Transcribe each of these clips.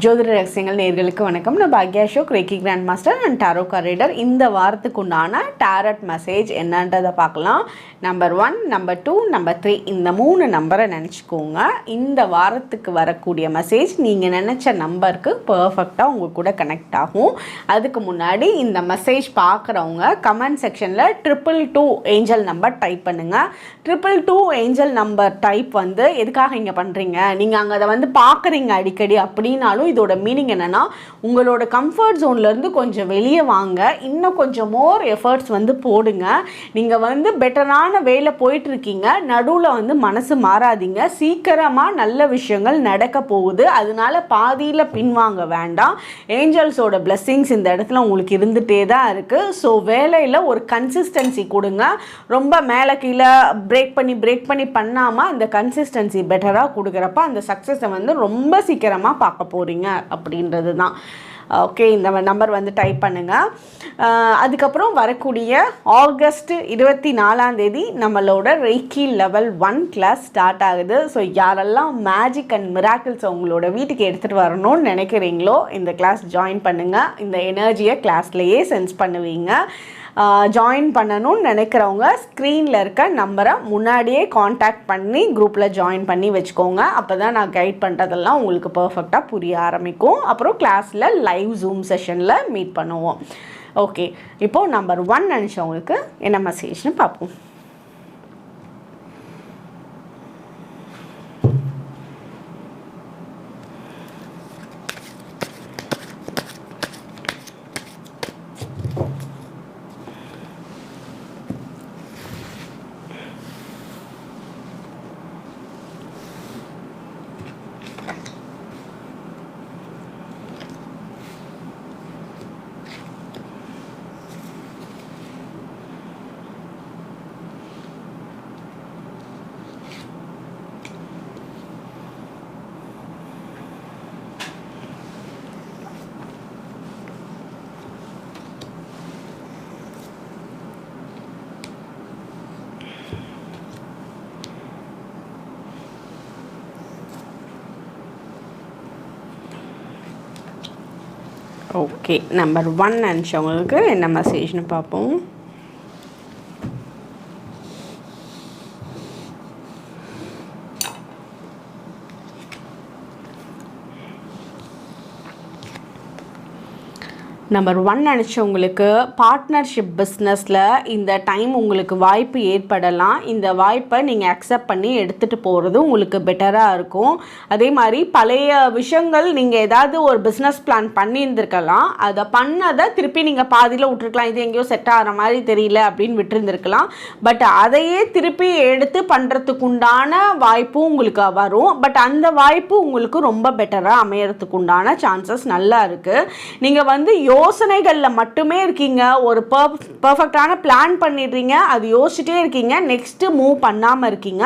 ஜோதிட ரகசியங்கள் நேயர்களுக்கு வணக்கம். நான் பாக்யா Ashok, reiki grand master and tarot card reader. இந்த வாரத்துக்கு உண்டான டாரட் மெசேஜ் என்னன்றதை பார்க்கலாம். நம்பர் 1, நம்பர் 2, நம்பர் 3 இந்த 3 நம்பரை நினச்சிக்கோங்க. இந்த வாரத்துக்கு வரக்கூடிய மெசேஜ் நீங்கள் நினச்ச நம்பருக்கு பர்ஃபெக்டாக உங்கள் கூட கனெக்ட் ஆகும். அதுக்கு முன்னாடி இந்த மெசேஜ் பார்க்குறவங்க கமெண்ட் செக்ஷனில் 222 ஏஞ்சல் நம்பர் டைப் பண்ணுங்கள். 222 ஏஞ்சல் நம்பர் டைப் வந்து எதுக்காக இங்கே பண்ணுறீங்க, நீங்கள் அங்கே அதை வந்து பார்க்குறீங்க அடிக்கடி அப்படின்னாலும் இதோட மீனிங் என்னன்னா, உங்களோட கம்ஃபர்ட் ஜோன்லேருந்து கொஞ்சம் வெளியே வாங்க, இன்னும் கொஞ்சம் மோர் எஃபர்ட்ஸ் வந்து போடுங்க. நீங்கள் வந்து பெட்டரான வேலை போயிட்டுருக்கீங்க, நடுவில் வந்து மனசு மாறாதீங்க, சீக்கிரமாக நல்ல விஷயங்கள் நடக்க போகுது. அதனால பாதியில் பின்வாங்க வேண்டாம். ஏஞ்சல்ஸோட பிளெஸ்ஸிங்ஸ் இந்த இடத்துல உங்களுக்கு இருந்துகிட்டே தான் இருக்குது. ஸோ வேலையில் ஒரு கன்சிஸ்டன்சி கொடுங்க. ரொம்ப மேலே கீழே பிரேக் பண்ணி பண்ணாமல் அந்த கன்சிஸ்டன்சி பெட்டராக கொடுக்குறப்ப அந்த சக்ஸஸை வந்து ரொம்ப சீக்கிரமாக பார்க்க போகிறீங்க அப்படின்றது தான். ஓகே, இந்த நம்பர் வந்து டைப் பண்ணுங்கள். அதுக்கப்புறம் வரக்கூடிய ஆகஸ்ட் 24 நம்மளோட ரெய்கி லெவல் 1 கிளாஸ் ஸ்டார்ட் ஆகுது. ஸோ யாரெல்லாம் மேஜிக் அண்ட் மிராக்கிள்ஸ் உங்களோட வீட்டுக்கு எடுத்துகிட்டு வரணும்னு நினைக்கிறீங்களோ இந்த கிளாஸ் ஜாயின் பண்ணுங்கள். இந்த எனர்ஜியை கிளாஸ்லேயே சென்ஸ் பண்ணுவீங்க. ஜாயின் பண்ணணும்னு நினைக்கிறவங்க ஸ்க்ரீனில் இருக்க நம்பரை முன்னாடியே காண்டாக்ட் பண்ணி குரூப்பில் ஜாயின் பண்ணி வச்சுக்கோங்க. அப்போ தான் நான் கைட் பண்ணுறதெல்லாம் உங்களுக்கு பர்ஃபெக்டாக புரிய ஆரம்பிக்கும். அப்புறம் கிளாஸில் லைவ் ஜூம் செஷனில் மீட் பண்ணுவோம். ஓகே, இப்போது நம்பர் 1 நினச்சவங்களுக்கு என்ன மெசேஜ்னு பார்ப்போம். ஓகே, நம்பர் 1 நினச்சவங்களுக்கு என்ன மெசேஜ்னு பார்ப்போம். நம்பர் 1 நினச்சவங்களுக்கு பார்ட்னர்ஷிப் பிஸ்னஸில் இந்த டைம் உங்களுக்கு வாய்ப்பு ஏற்படலாம். இந்த வாய்ப்பை நீங்கள் அக்செப்ட் பண்ணி எடுத்துகிட்டு போகிறது உங்களுக்கு பெட்டராக இருக்கும். அதே மாதிரி பழைய விஷயங்கள் நீங்கள் ஏதாவது ஒரு பிஸ்னஸ் பிளான் பண்ணியிருந்துருக்கலாம், அதை பண்ணதை திருப்பி நீங்கள் பாதியில் விட்டுருக்கலாம். இது எங்கேயோ செட் ஆகிற மாதிரி தெரியல அப்படின்னு விட்டுருந்துருக்கலாம். பட் அதையே திருப்பி எடுத்து பண்ணுறதுக்குண்டான வாய்ப்பும் உங்களுக்கு வரும். பட் அந்த வாய்ப்பு உங்களுக்கு ரொம்ப பெட்டராக அமையறதுக்குண்டான சான்சஸ் நல்லா இருக்குது. நீங்கள் வந்து யோசனைகளில் மட்டுமே இருக்கீங்க, ஒரு பர்ஃபெக்டான பிளான் பண்ணிடுறீங்க, அது யோசிச்சுட்டே இருக்கீங்க, நெக்ஸ்ட்டு மூவ் பண்ணாமல் இருக்கீங்க.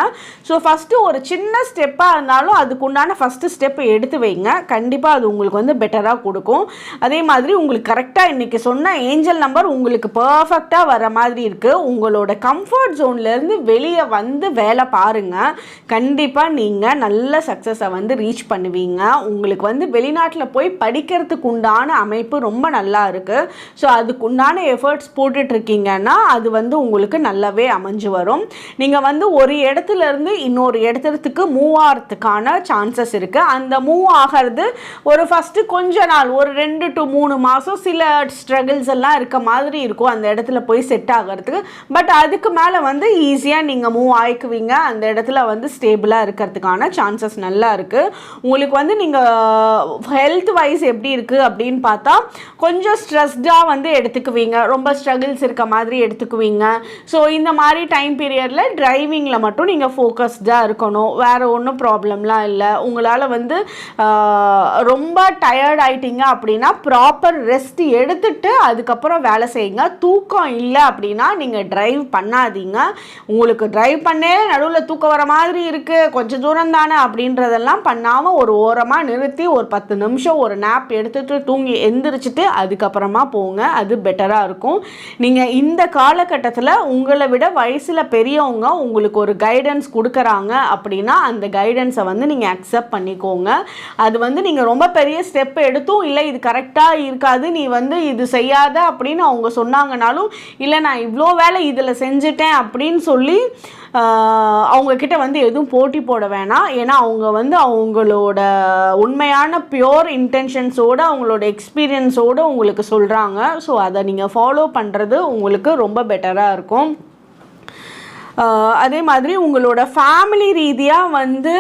ஸோ ஃபஸ்ட்டு ஒரு சின்ன ஸ்டெப்பாக இருந்தாலும் அதுக்குண்டான ஃபஸ்ட்டு ஸ்டெப் எடுத்து வைங்க. கண்டிப்பாக அது உங்களுக்கு வந்து பெட்டராக கொடுக்கும். அதே மாதிரி உங்களுக்கு கரெக்டாக இன்றைக்கி சொன்ன ஏஞ்சல் நம்பர் உங்களுக்கு பர்ஃபெக்டாக வர மாதிரி இருக்குது. உங்களோட கம்ஃபர்ட் ஜோன்லேருந்து வெளியே வந்து வேலை பாருங்கள். கண்டிப்பாக நீங்கள் நல்ல சக்ஸஸை வந்து ரீச் பண்ணுவீங்க. உங்களுக்கு வந்து வெளிநாட்டில் போய் படிக்கிறதுக்கு உண்டான அமைப்பு ரொம்ப நல்லா இருக்குது. ஸோ அதுக்குண்டான எஃபர்ட்ஸ் போட்டுட்ருக்கீங்கன்னா அது வந்து உங்களுக்கு நல்லாவே அமைஞ்சு வரும். நீங்கள் வந்து ஒரு இடத்துலேருந்து இன்னொரு இடத்துக்கு மூவ் ஆகிறதுக்கான சான்சஸ் இருக்குது. அந்த மூவ் ஆகிறது ஒரு ஃபஸ்ட்டு கொஞ்ச நாள், ஒரு 2 to 3 மாதம் சில ஸ்ட்ரகிள்ஸ் எல்லாம் இருக்க மாதிரி இருக்கும் அந்த இடத்துல போய் செட் ஆகிறதுக்கு. பட் அதுக்கு மேலே வந்து ஈஸியாக நீங்கள் மூவ் ஆகிக்குவீங்க. அந்த இடத்துல வந்து ஸ்டேபிளாக இருக்கிறதுக்கான சான்சஸ் நல்லா இருக்குது. உங்களுக்கு வந்து நீங்கள் ஹெல்த் வைஸ் எப்படி இருக்குது அப்படின்னு பார்த்தா கொஞ்சம் ஸ்ட்ரெஸ்டாக வந்து எடுத்துக்குவீங்க, ரொம்ப ஸ்ட்ரகிள்ஸ் இருக்க மாதிரி எடுத்துக்குவீங்க. ஸோ இந்த மாதிரி டைம் பீரியடில் டிரைவிங்கில் மட்டும் நீங்கள் ஃபோக்கஸ்டாக இருக்கணும். வேறு ஒன்றும் ப்ராப்ளம்லாம் இல்லை. உங்களால் வந்து ரொம்ப டயர்ட் ஆகிட்டீங்க அப்படின்னா ப்ராப்பர் ரெஸ்ட் எடுத்துட்டு அதுக்கப்புறம் வேலை செய்யுங்க. தூக்கம் இல்லை அப்படின்னா நீங்கள் ட்ரைவ் பண்ணாதீங்க. உங்களுக்கு ட்ரைவ் பண்ணே நடுவில் தூக்கம் வர மாதிரி இருக்குது, கொஞ்சம் தூரம் தானே அப்படின்றதெல்லாம் பண்ணாமல் ஒரு ஓரமாக நிறுத்தி ஒரு 10 நிமிஷம் ஒரு நேப் எடுத்துகிட்டு தூங்கி எந்திரிச்சிட்டு அதுக்கப்புறமா போங்க, அது பெட்டராக இருக்கும். நீங்கள் இந்த காலகட்டத்தில் உங்களை விட வயசில் பெரியவங்க உங்களுக்கு ஒரு கைடன்ஸ் கொடுக்குறாங்க அப்படின்னா அந்த கைடன்ஸை வந்து நீங்கள் அக்செப்ட் பண்ணிக்கோங்க. அது வந்து நீங்கள் ரொம்ப பெரிய ஸ்டெப் எடுத்தும் இல்லை இது கரெக்டாக இருக்காது, நீ வந்து இது செய்யாத அப்படின்னு அவங்க சொன்னாங்கனாலும், இல்லை நான் இவ்வளோ வேலை இதில் செஞ்சுட்டேன் அப்படின்னு சொல்லி அவங்கக்கிட்ட வந்து எதுவும் போட்டி போட வேணாம். ஏன்னா அவங்க வந்து அவங்களோட உண்மையான பியோர் இன்டென்ஷன்ஸோடு அவங்களோட எக்ஸ்பீரியன்ஸோடு உங்களுக்கு சொல்கிறாங்க. ஸோ அதை நீங்கள் ஃபாலோ பண்ணுறது உங்களுக்கு ரொம்ப பெட்டராக இருக்கும். அதே மாதிரி உங்களோட ஃபேமிலி ரீதியாக வந்து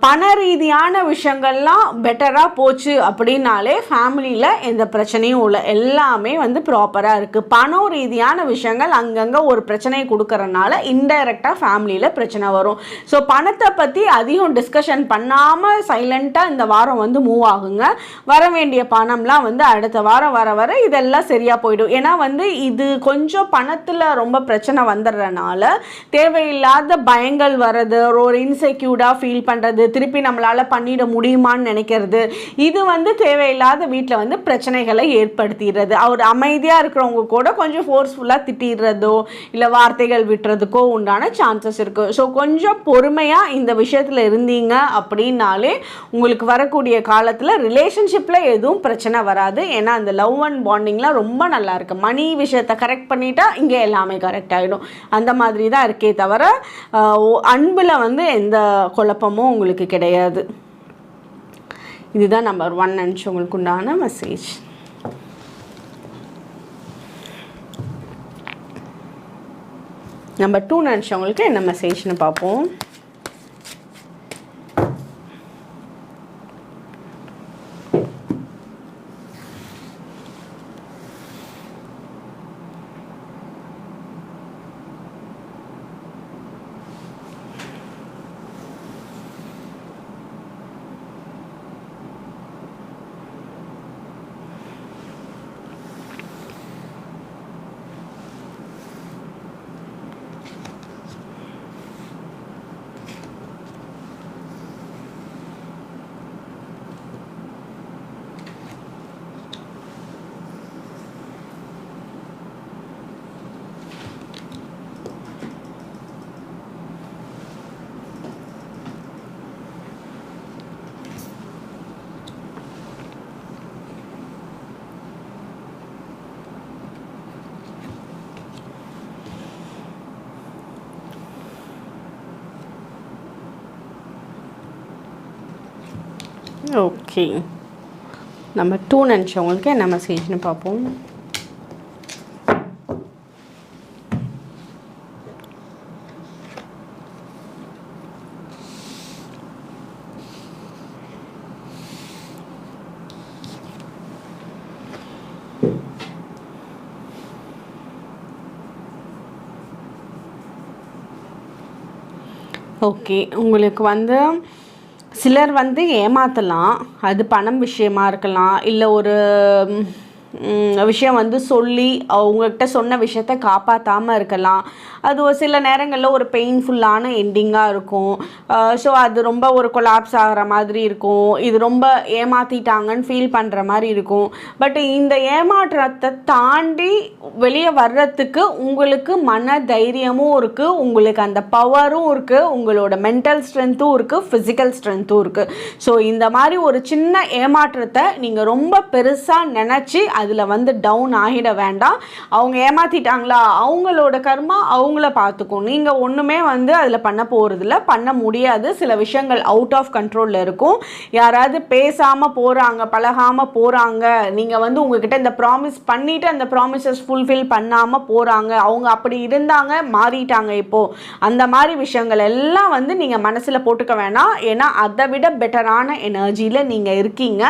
பண ரீதியான விஷயங்கள்லாம் பெட்டராக போச்சு அப்படின்னாலே ஃபேமிலியில் எந்த பிரச்சனையும் இல்லை, எல்லாமே வந்து ப்ராப்பராக இருக்குது. பணம் ரீதியான விஷயங்கள் அங்கங்கே ஒரு பிரச்சனையை கொடுக்கறனால இன்டைரக்டாக ஃபேமிலியில் பிரச்சனை வரும். ஸோ பணத்தை பற்றி அதிகம் டிஸ்கஷன் பண்ணாமல் சைலண்ட்டாக இந்த வாரம் வந்து மூவ் ஆகுங்க. வர வேண்டிய பணம்லாம் வந்து அடுத்த வாரம் வர வர இதெல்லாம் சரியாக போயிடும். ஏன்னா வந்து இது கொஞ்சம் பணத்தில் ரொம்ப பிரச்சனை வந்துடுறனால தேவையில்லாத பயங்கள் வர்றது, ஒரு இன்செக்யூர்டாக ஃபீல் பண்ணுறது, திருப்பி நம்மளால் பண்ணிட முடியுமான்னு நினைக்கிறது, இது வந்து தேவையில்லாத வீட்டில் வந்து பிரச்சனைகளை ஏற்படுத்திடுறது. அவர் அமைதியாக இருக்கிறவங்க கூட கொஞ்சம் ஃபோர்ஸ்ஃபுல்லாக திட்டிடுறதோ இல்லை வார்த்தைகள் விட்டுறதுக்கோ உண்டான சான்சஸ் இருக்குது. ஸோ கொஞ்சம் பொறுமையாக இந்த விஷயத்தில் இருந்தீங்க அப்படின்னாலே உங்களுக்கு வரக்கூடிய காலத்தில் ரிலேஷன்ஷிப்பில் எதுவும் பிரச்சனை வராது. ஏன்னா அந்த லவ் அண்ட் பாண்டிங்லாம் ரொம்ப நல்லா இருக்குது. மணி விஷயத்தை கரெக்ட் பண்ணிட்டா இங்கே எல்லாமே கரெக்ட் ஆகிடும். அந்த மாதிரி தான் இருக்கே தவிர அன்பில் வந்து எந்த குழப்பமும் உங்களுக்கு கிடையாது. இதுதான் நம்பர் 1 நினச்சி உங்களுக்கு உண்டான மெசேஜ். நம்பர் 2 நினச்சவங்களுக்கு என்ன மெசேஜ்னு பார்ப்போம். ஓகே, நம்பர் 2 நினச்சவங்களுக்கு என்ன மெசேஜ்னு பார்ப்போம். ஓகே, உங்களுக்கு வந்து சிலர் வந்து ஏமாற்றலாம். அது பணம் விஷயமா இருக்கலாம், இல்லை ஒரு விஷயம் வந்து சொல்லி அவங்கக்கிட்ட சொன்ன விஷயத்த காப்பாற்றாமல் இருக்கலாம். அது ஒரு சில நேரங்களில் ஒரு பெயின்ஃபுல்லான எண்டிங்காக இருக்கும். ஸோ அது ரொம்ப ஒரு கொலாப்ஸ் ஆகிற மாதிரி இருக்கும். இது ரொம்ப ஏமாற்றிட்டாங்கன்னு ஃபீல் பண்ணுற மாதிரி இருக்கும். பட் இந்த ஏமாற்றத்தை தாண்டி வெளியே வர்றதுக்கு உங்களுக்கு மன தைரியமும் இருக்குது, உங்களுக்கு அந்த பவரும் இருக்குது, உங்களோட மென்டல் ஸ்ட்ரென்த்தும் இருக்குது, ஃபிசிக்கல் ஸ்ட்ரென்த்தும் இருக்குது. ஸோ இந்த மாதிரி ஒரு சின்ன ஏமாற்றத்தை நீங்கள் ரொம்ப பெருசாக நினச்சி அதில் வந்து டவுன் ஆகிட வேண்டாம். அவங்க ஏமாற்றிட்டாங்களா, அவங்களோட கர்மா அவங்கள பார்த்துக்கும். நீங்கள் ஒன்றுமே வந்து அதில் பண்ண போகிறதில்ல, பண்ண முடியாது. சில விஷயங்கள் அவுட் ஆஃப் கண்ட்ரோலில் இருக்கும். யாராவது பேசாமல் போகிறாங்க, பழகாமல் போகிறாங்க, நீங்கள் வந்து உங்ககிட்ட இந்த ப்ராமிஸ் பண்ணிவிட்டு அந்த ப்ராமிசஸ் ஃபுல்ஃபில் பண்ணாமல் போகிறாங்க, அவங்க அப்படி இருந்தாங்க மாறிட்டாங்க இப்போது, அந்த மாதிரி விஷயங்கள் எல்லாம் வந்து நீங்கள் மனசில் போட்டுக்க வேணாம். ஏன்னா அதை விட பெட்டரான எனர்ஜியில் நீங்கள் இருக்கீங்க.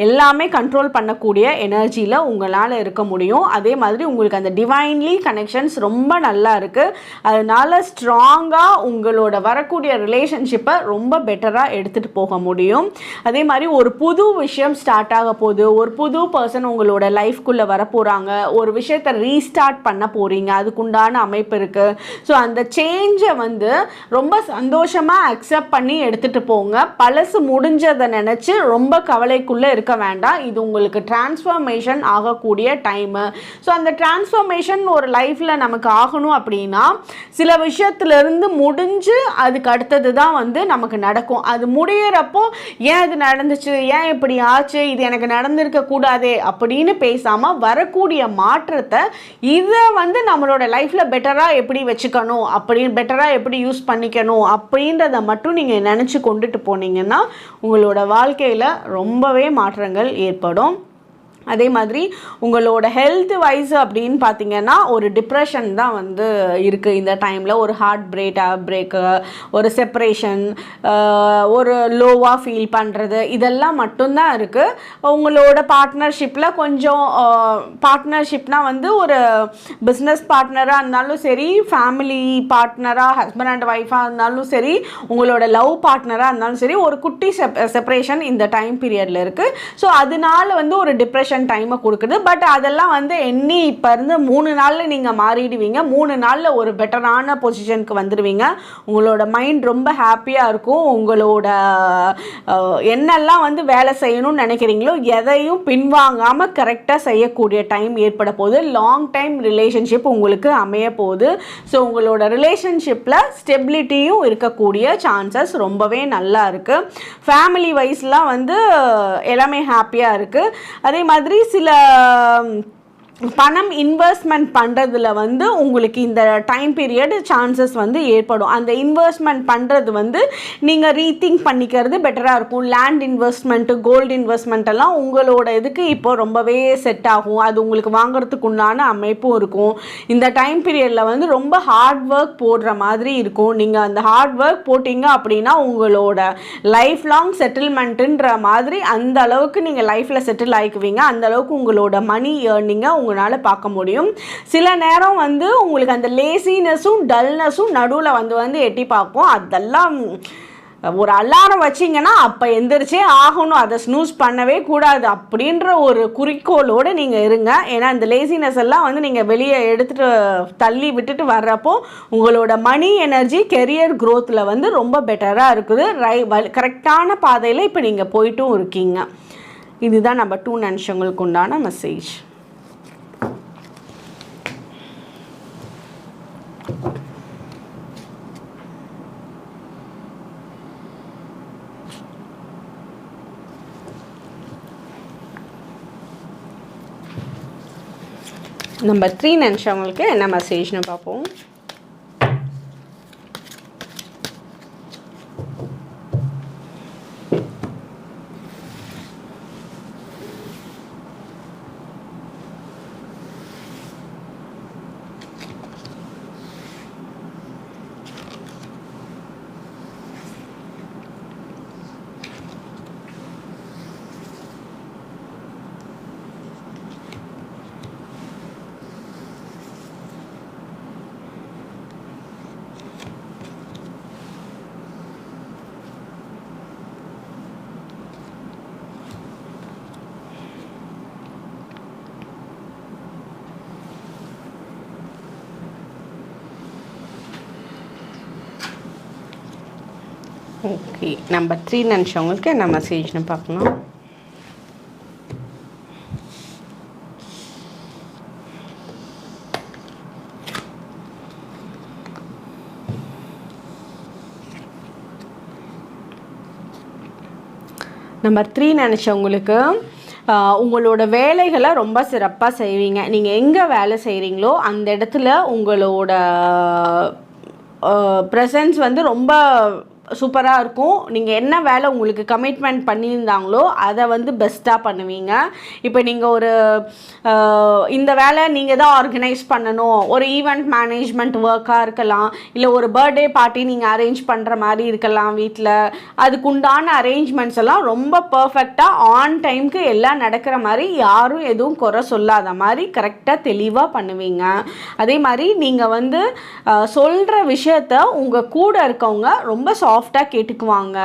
எல்லாமே கண்ட்ரோல் பண்ணக்கூடிய எனர்ஜியில் உங்களால் இருக்க முடியும். அதே மாதிரி உங்களுக்கு அந்த டிவைன்லி கனெக்ஷன்ஸ் ரொம்ப நல்லா இருக்குது. அதனால் ஸ்ட்ராங்காக உங்களோட வரக்கூடிய ரிலேஷன்ஷிப்பை ரொம்ப பெட்டராக எடுத்துகிட்டு போக முடியும். அதே மாதிரி ஒரு புது விஷயம் ஸ்டார்ட் ஆக போகுது, ஒரு புது பர்சன் உங்களோட லைஃப்குள்ளே வரப்போகிறாங்க, ஒரு விஷயத்தை ரீஸ்டார்ட் பண்ண போகிறீங்க, அதுக்குண்டான அமைப்பு இருக்குது. ஸோ அந்த சேஞ்சை வந்து ரொம்ப சந்தோஷமாக அக்செப்ட் பண்ணி எடுத்துகிட்டு போங்க. பழசு முடிஞ்சதை நினச்சி ரொம்ப கவலைக்குள்ளே இருக்க வேண்டாம். இது உங்களுக்கு டிரான்ஸ்ஃபர்மேஷன் ஆகக்கூடிய டைமு. ஸோ அந்த டிரான்ஸ்ஃபர்மேஷன் ஒரு லைஃப்பில் நமக்கு ஆகணும் அப்படின்னா சில விஷயத்துலேருந்து முடிஞ்சு அதுக்கு அடுத்தது தான் வந்து நமக்கு நடக்கும். அது முடிகிறப்போ ஏன் இது நடந்துச்சு, ஏன் இப்படி ஆச்சு, இது எனக்கு நடந்திருக்க கூடாதே அப்படின்னு பேசாமல் வரக்கூடிய மாற்றத்தை இதை வந்து நம்மளோட லைஃப்பில் பெட்டராக எப்படி வச்சுக்கணும், அப்படின்னு பெட்டராக எப்படி யூஸ் பண்ணிக்கணும் அப்படின்றத மட்டும் நீங்கள் நினச்சி கொண்டுட்டு போனீங்கன்னா உங்களோட வாழ்க்கையில் ரொம்பவே மாற்றங்கள் ஏற்படும். அதே மாதிரி உங்களோட ஹெல்த் வைஸ் அப்படின்னு பார்த்தீங்கன்னா ஒரு டிப்ரெஷன் தான் வந்து இருக்குது இந்த டைமில். ஒரு ஹார்ட் பிரேக்கு, ஒரு செப்பரேஷன், ஒரு லோவாக ஃபீல் பண்ணுறது, இதெல்லாம் மட்டும்தான் இருக்குது. உங்களோட பார்ட்னர்ஷிப்பில் கொஞ்சம் பார்ட்னர்ஷிப்னால் வந்து ஒரு பிஸ்னஸ் பார்ட்னராக இருந்தாலும் சரி, ஃபேமிலி பார்ட்னராக ஹஸ்பண்ட் அண்ட் ஒய்ஃபாக இருந்தாலும் சரி, உங்களோட லவ் பார்ட்னராக இருந்தாலும் சரி, ஒரு குட்டி செப்பரேஷன் இந்த டைம் பீரியடில் இருக்குது. ஸோ அதனால வந்து ஒரு டிப்ரெஷன் டைமை கொடுக்குது. பட் அதெல்லாம் வந்து இப்போ இருந்து 3 நாளில் நீங்கள் மாறிடுவீங்க. 3 நாளில் ஒரு பெட்டரான பொசிஷனுக்கு வந்துடுவீங்க. உங்களோட மைண்ட் ரொம்ப ஹாப்பியாக இருக்கும். உங்களோட என்னெல்லாம் வந்து வேலை செய்யணும்னு நினைக்கிறீங்களோ எதையும் பின்வாங்காமல் கரெக்டாக செய்யக்கூடிய டைம் ஏற்பட போகுது. லாங் டைம் ரிலேஷன்ஷிப் உங்களுக்கு அமைய போகுது. ஸோ உங்களோட ரிலேஷன்ஷிப்பில் ஸ்டெபிலிட்டியும் இருக்கக்கூடிய சான்சஸ் ரொம்பவே நல்லா இருக்குது. ஃபேமிலி வைஸ்லாம் வந்து எல்லாமே ஹாப்பியாக இருக்குது. அதே மாதிரி சில பணம் இன்வெஸ்ட்மெண்ட் பண்ணுறதுல வந்து உங்களுக்கு இந்த டைம் பீரியட் சான்சஸ் வந்து ஏற்படும். அந்த இன்வெஸ்ட்மெண்ட் பண்ணுறது வந்து நீங்கள் ரீதிங்க் பண்ணிக்கிறது பெட்டராக இருக்கும். லேண்ட் இன்வெஸ்ட்மெண்ட்டு, கோல்டு இன்வெஸ்ட்மெண்ட் எல்லாம் உங்களோட இதுக்கு இப்போ ரொம்பவே செட் ஆகும். அது உங்களுக்கு வாங்குறதுக்கு உண்டான அமைப்பும் இருக்கும். இந்த டைம் பீரியடில் வந்து ரொம்ப ஹார்ட் ஒர்க் போடுற மாதிரி இருக்கும். நீங்கள் அந்த ஹார்ட் ஒர்க் போட்டிங்க அப்படின்னா உங்களோட லைஃப் லாங் செட்டில்மெண்ட்டுன்ற மாதிரி அந்த அளவுக்கு நீங்கள் லைஃப்பில் செட்டில் ஆகிக்குவீங்க. அந்த அளவுக்கு உங்களோட மணி ஏர்னிங்கை உங்களால் பார்க்க முடியும். சில நேரம் வந்து உங்களுக்கு அந்த லேசினஸும் டல்னஸும் நடுவில் வந்து எட்டி பார்ப்போம். அதெல்லாம் ஒரு அலாரம் வச்சிங்கன்னா அப்போ எந்திரிச்சே ஆகணும், அதை ஸ்னூஸ் பண்ணவே கூடாது அப்படின்ற ஒரு குறிக்கோளோடு நீங்கள் இருங்க. ஏன்னா இந்த லேசினஸ் எல்லாம் வந்து நீங்கள் வெளியே எடுத்துகிட்டு தள்ளி விட்டுட்டு வர்றப்போ உங்களோட மணி எனர்ஜி கெரியர் க்ரோத்தில் வந்து ரொம்ப பெட்டராக இருக்குது. கரெக்டான பாதையில் இப்போ நீங்கள் போயிட்டும் இருக்கீங்க. இதுதான் நம்ம 2 நிமிஷங்களுக்கு உண்டான மெசேஜ். நம்பர் 3 நிமிஷங்களுக்கு என்ன மெசேஜ்னு பார்ப்போம். ஓகே, நம்பர் 3 நிமிஷங்களுக்கு என்ன மெசேஜ்னு பார்க்கலாம். நம்பர் 3 நினச்சவங்களுக்கு உங்களோட வேலைகளை ரொம்ப சிறப்பாக செய்வீங்க. நீங்கள் எங்கே வேலை செய்கிறீங்களோ அந்த இடத்துல உங்களோட ப்ரெசன்ஸ் வந்து ரொம்ப சூப்பராக இருக்கும். நீங்கள் என்ன வேலை உங்களுக்கு கமிட்மெண்ட் பண்ணியிருந்தாங்களோ அதை வந்து பெஸ்ட்டாக பண்ணுவீங்க. இப்போ நீங்கள் ஒரு இந்த வேலை நீங்கள் தான் ஆர்கனைஸ் பண்ணணும், ஒரு ஈவெண்ட் மேனேஜ்மெண்ட் ஒர்க்காக இருக்கலாம், இல்லை ஒரு பர்த்டே பார்ட்டி நீங்கள் அரேஞ்ச் பண்ணுற மாதிரி இருக்கலாம் வீட்டில். அதுக்குண்டான அரேஞ்ச்மெண்ட்ஸ் எல்லாம் ரொம்ப பர்ஃபெக்டாக ஆன் டைமுக்கு எல்லாம் நடக்கிற மாதிரி, யாரும் எதுவும் குறை சொல்லாத மாதிரி கரெக்டாக தெளிவாக பண்ணுவீங்க. அதே மாதிரி நீங்கள் வந்து சொல்கிற விஷயத்த உங்கள் கூட இருக்கவங்க ரொம்ப சாஃப்டாக கேட்டுக்குவாங்க.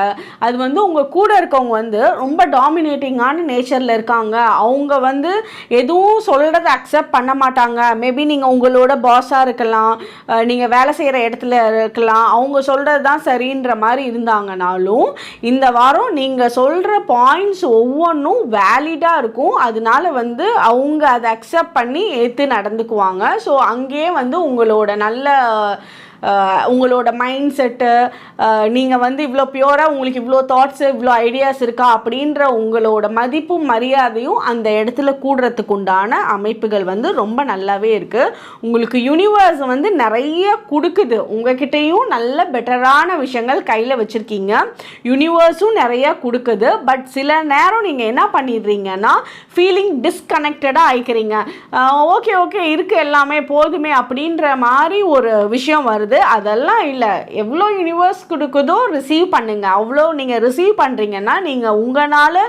அது வந்து உங்கள் கூட இருக்கவங்க வந்து ரொம்ப டாமினேட்டிங்கான நேச்சரில் இருக்காங்க, அவங்க வந்து எதுவும் சொல்கிறத அக்செப்ட் பண்ண மாட்டாங்க. மேபி நீங்கள் உங்களோட பாஸாக இருக்கலாம், நீங்கள் வேலை செய்கிற இடத்துல இருக்கலாம், அவங்க சொல்கிறது தான் சரின்ற மாதிரி இருந்தாங்கனாலும் இந்த வாரம் நீங்கள் சொல்கிற பாயிண்ட்ஸ் ஒவ்வொன்றும் வேலிடாக இருக்கும். அதனால வந்து அவங்க அதை அக்செப்ட் பண்ணி ஏற்று நடந்துக்குவாங்க. ஸோ அங்கேயே வந்து உங்களோட நல்ல உங்களோட மைண்ட் செட்டு, நீங்கள் வந்து இவ்வளோ பியூராக உங்களுக்கு இவ்வளோ தாட்ஸு இவ்வளோ ஐடியாஸ் இருக்கா அப்படின்ற உங்களோட மதிப்பும் மரியாதையும் அந்த இடத்துல கூடுறதுக்கு உண்டான அமைப்புகள் வந்து ரொம்ப நல்லாவே இருக்குது. உங்களுக்கு யூனிவர்ஸ் வந்து நிறைய கொடுக்குது, உங்ககிட்டையும் நல்ல பெட்டரான விஷயங்கள் கையில் வச்சுருக்கீங்க, யூனிவர்ஸும் நிறையா கொடுக்குது. பட் சில நேரம் நீங்கள் என்ன பண்ணிடுறீங்கன்னா ஃபீலிங் டிஸ்கனெக்டடாக ஆயிக்கிறீங்க. ஓகே ஓகே இருக்குது எல்லாமே போதுமே அப்படின்ற மாதிரி ஒரு விஷயம் வருது. அதெல்லாம் இல்லை, எவ்வளோ யூனிவர்ஸ் கொடுக்குதோ ரிசீவ் பண்ணுங்க. அவ்வளோ நீங்கள் ரிசீவ் பண்ணுறீங்கன்னா நீங்கள் உங்களால்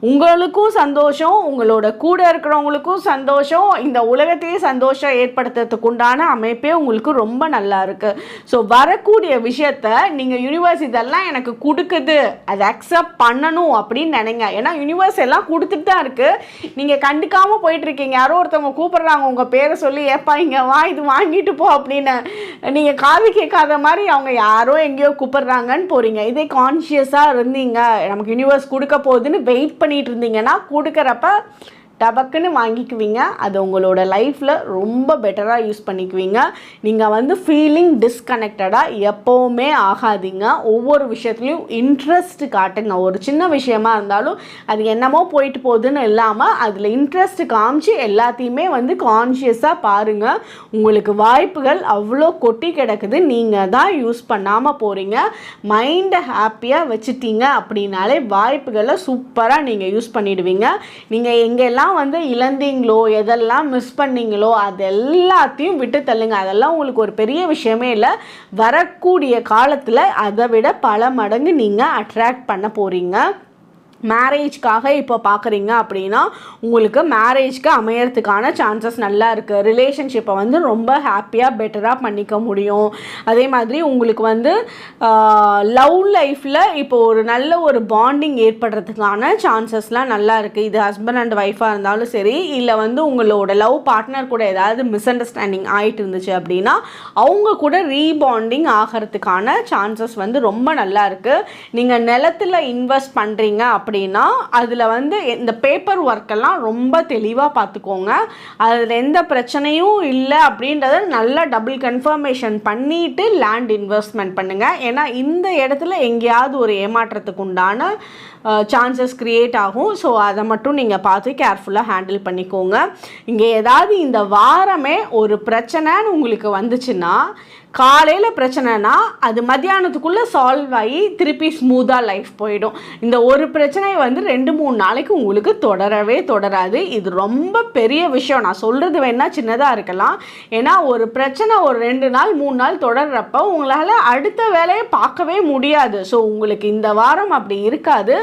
உங்களுக்கும் சந்தோஷம், உங்களோட கூட இருக்கிறவங்களுக்கும் சந்தோஷம், இந்த உலகத்தையே சந்தோஷம் ஏற்படுத்துறதுக்கு உண்டான அமைப்பே உங்களுக்கு ரொம்ப நல்லா இருக்குது. ஸோ வரக்கூடிய விஷயத்த நீங்கள் யூனிவர்ஸ் இதெல்லாம் எனக்கு கொடுக்குது, அதை அக்செப்ட் பண்ணணும் அப்படின்னு நினைங்க. ஏன்னா யூனிவர்ஸ் எல்லாம் கொடுத்துட்டு தான் இருக்குது, நீங்கள் கண்டுக்காமல் போயிட்டுருக்கீங்க. யாரோ ஒருத்தவங்க கூப்பிட்றாங்க உங்கள் பேரை சொல்லி, ஏப்பா இங்கே வா இது வாங்கிட்டு போ அப்படின்னு, நீங்கள் காது கேட்காத மாதிரி அவங்க யாரோ எங்கேயோ கூப்பிட்றாங்கன்னு போகிறீங்க. இதே கான்ஷியஸாக இருந்தீங்க, நமக்கு யூனிவர்ஸ் கொடுக்க போகுதுன்னு வெயிட் பண்ணிட்டு இருந்தீங்கன்னா கொடுக்குறப்ப டபக்குன்னு வாங்கிக்குவீங்க. அது உங்களோட லைஃப்பில் ரொம்ப பெட்டராக யூஸ் பண்ணிக்குவீங்க. நீங்கள் வந்து ஃபீலிங் டிஸ்கனெக்டடாக எப்போவுமே ஆகாதீங்க. ஒவ்வொரு விஷயத்துலையும் இன்ட்ரெஸ்ட் காட்டுங்க. ஒரு சின்ன விஷயமா இருந்தாலும் அது என்னமோ போயிட்டு போகுதுன்னு இல்லாமல் அதில் இன்ட்ரெஸ்ட் காமிச்சு எல்லாத்தையுமே வந்து கான்ஷியஸாக பாருங்கள். உங்களுக்கு வாய்ப்புகள் அவ்வளோ கொட்டி கிடக்குது, நீங்கள் தான் யூஸ் பண்ணாமல் போகிறீங்க. மைண்டை ஹாப்பியாக வச்சுட்டீங்க அப்படின்னாலே வாய்ப்புகளை சூப்பராக நீங்கள் யூஸ் பண்ணிடுவீங்க. நீங்கள் எங்கெல்லாம் வந்து இழந்தீங்களோ, எதெல்லாம் மிஸ் பண்ணீங்களோ அது எல்லாத்தையும் விட்டு தள்ளுங்க. அதெல்லாம் உங்களுக்கு ஒரு பெரிய விஷயமே இல்லை. வரக்கூடிய காலத்தில் அதை விட பல மடங்கு நீங்கள் அட்ராக்ட் பண்ண போகிறீங்க. மேரேஜ்க்காக இப்போ பார்க்குறீங்க அப்படின்னா உங்களுக்கு மேரேஜ்க்கு அமையறதுக்கான சான்சஸ் நல்லா இருக்குது. ரிலேஷன்ஷிப்பை வந்து ரொம்ப ஹாப்பியாக பெட்டராக பண்ணிக்க முடியும். அதே மாதிரி உங்களுக்கு வந்து லவ் லைஃப்பில் இப்போ ஒரு நல்ல ஒரு பாண்டிங் ஏற்படுறதுக்கான சான்சஸ்லாம் நல்லா இருக்குது. இது ஹஸ்பண்ட் அண்ட் ஒய்ஃபாக இருந்தாலும் சரி, இல்லை வந்து உங்களோட லவ் பார்ட்னர் கூட ஏதாவது மிஸ் அண்டர்ஸ்டாண்டிங் ஆகிட்டு இருந்துச்சு அப்படின்னா அவங்க கூட ரீபாண்டிங் ஆகிறதுக்கான சான்சஸ் வந்து ரொம்ப நல்லா இருக்குது. நீங்கள் நிலத்தில் இன்வெஸ்ட் பண்ணுறீங்க அப்படின்னா அதில் வந்து இந்த பேப்பர் ஒர்க்கெல்லாம் ரொம்ப தெளிவாக பார்த்துக்கோங்க. அதில் எந்த பிரச்சனையும் இல்லை அப்படின்றத நல்லா டபுள் கன்ஃபர்மேஷன் பண்ணிவிட்டு லேண்ட் இன்வெஸ்ட்மெண்ட் பண்ணுங்கள். ஏன்னா இந்த இடத்துல எங்கேயாவது ஒரு ஏமாற்றத்துக்கு உண்டான சான்சஸ் க்ரியேட் ஆகும். ஸோ அதை மட்டும் நீங்கள் பார்த்து கேர்ஃபுல்லாக ஹேண்டில் பண்ணிக்கோங்க. இங்கே ஏதாவது இந்த வாரமே ஒரு பிரச்சனைன்னு உங்களுக்கு வந்துச்சுன்னா, காலையில் பிரச்சனைனா அது மத்தியானத்துக்குள்ளே சால்வ் ஆகி திருப்பி ஸ்மூத்தாக லைஃப் போயிடும். இந்த ஒரு பிரச்சனை வந்து 2-3 நாளைக்கு உங்களுக்கு தொடரவே தொடராது. இது ரொம்ப பெரிய விஷயம். நான் சொல்கிறது வேணால் சின்னதாக இருக்கலாம். ஏன்னா ஒரு பிரச்சனை ஒரு 2 நாள் 3 நாள் தொடர்றப்போ உங்களால் அடுத்த வேலையை பார்க்கவே முடியாது. ஸோ உங்களுக்கு இந்த வாரம் அப்படி இருக்காது.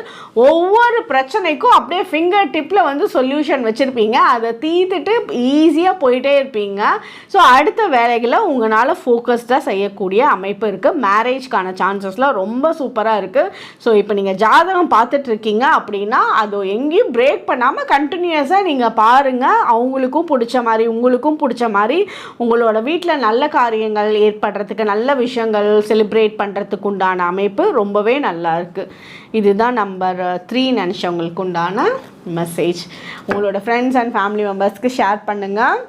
ஒவ்வொரு பிரச்சனைக்கும் அப்படியே ஃபிங்கர் டிப்பில் வந்து சொல்யூஷன் வச்சுருப்பீங்க. அதை தீர்த்துட்டு ஈஸியாக போயிட்டே இருப்பீங்க. ஸோ அடுத்த வேலைகளை உங்களால் ஃபோக்கஸ்டாக செய்யக்கூடிய அமைப்பு இருக்குது. மேரேஜ்க்கான சான்சஸ்லாம் ரொம்ப சூப்பராக இருக்குது. ஸோ இப்போ நீங்கள் ஜாதகம் பார்த்துட்ருக்கீங்க அப்படின்னா அது எங்கேயும் பிரேக் பண்ணாமல் கண்டினியூஸாக நீங்கள் பாருங்கள். அவங்களுக்கும் பிடிச்ச மாதிரி உங்களுக்கும் பிடிச்ச மாதிரி உங்களோட வீட்டில் நல்ல காரியங்கள் ஏற்படுறதுக்கு, நல்ல விஷயங்கள் செலிப்ரேட் பண்ணுறதுக்கு உண்டான அமைப்பு ரொம்பவே நல்லா இருக்குது. இதுதான் நம்பர் 3 நினச்சவங்களுக்கு உண்டான மெசேஜ். உங்களோட ஃப்ரெண்ட்ஸ் அண்ட் ஃபேமிலி மெம்பர்ஸ்க்கு ஷேர் பண்ணுங்கள்.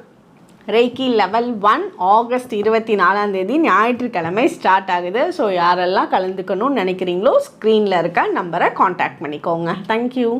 ரேக்கி லெவல் 1 ஆகஸ்ட் 24 ஞாயிற்றுக்கிழமை ஸ்டார்ட் ஆகுது. ஸோ யாரெல்லாம் கலந்துக்கணும்னு நினைக்கிறீங்களோ ஸ்க்ரீனில் இருக்க நம்பரை காண்டாக்ட் பண்ணிக்கோங்க. தேங்க்யூ.